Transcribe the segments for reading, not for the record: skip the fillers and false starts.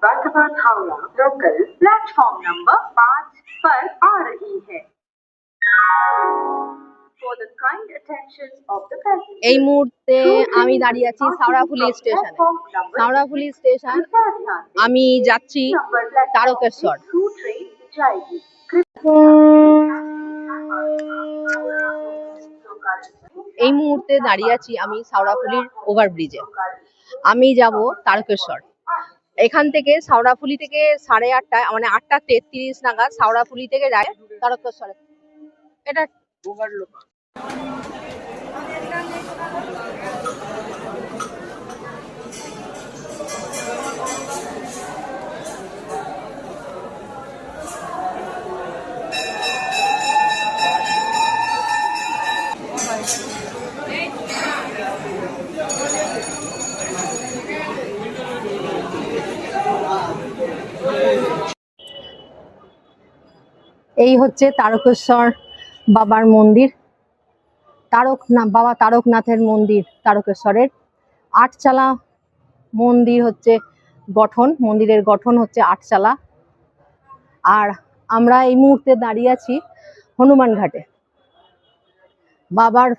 Varthaman Howrah local platform number 5 पर आ रही है। এই মুহূর্তে আমি দাঁড়িয়ে আছি সাউড়াফুলি স্টেশনে। সাউড়াফুলি স্টেশন, আমি যাচ্ছি তারকেশ্বর। এই মুহূর্তে দাঁড়িয়ে আছি আমি সাউড়াফুলির ওভারব্রিজে। আমি যাব তারকেশ্বর। এখান থেকে সাউড়াফুলি থেকে 8:30 মানে 8:33 নাগাদ সাউড়াফুলি থেকে যায় তারকেশ্বরে। এটা ওভারলোক। এই হচ্ছে তারকেশ্বর বাবার মন্দির, বাবা তারকনাথের মন্দির তারকেশ্বরের। 8 চালা মন্দির হচ্ছে গঠন, মন্দিরের গঠন হচ্ছে 8 চালা। আর আমরা এই মুহূর্তে দাঁড়িয়ে আছি হনুমান ঘাটে। বাবার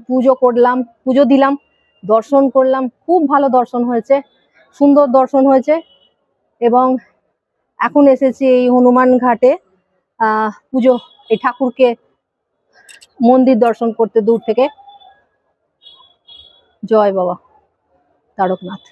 পুজো করলাম, পুজো দিলাম, দর্শন করলাম, খুব ভালো দর্শন হয়েছে, সুন্দর দর্শন হয়েছে। এবং এখন এসেছি এই হনুমান ঘাটে পুজো, এই ঠাকুরকে মন্দির দর্শন করতে দূর থেকে। জয় বাবা তারকনাথ।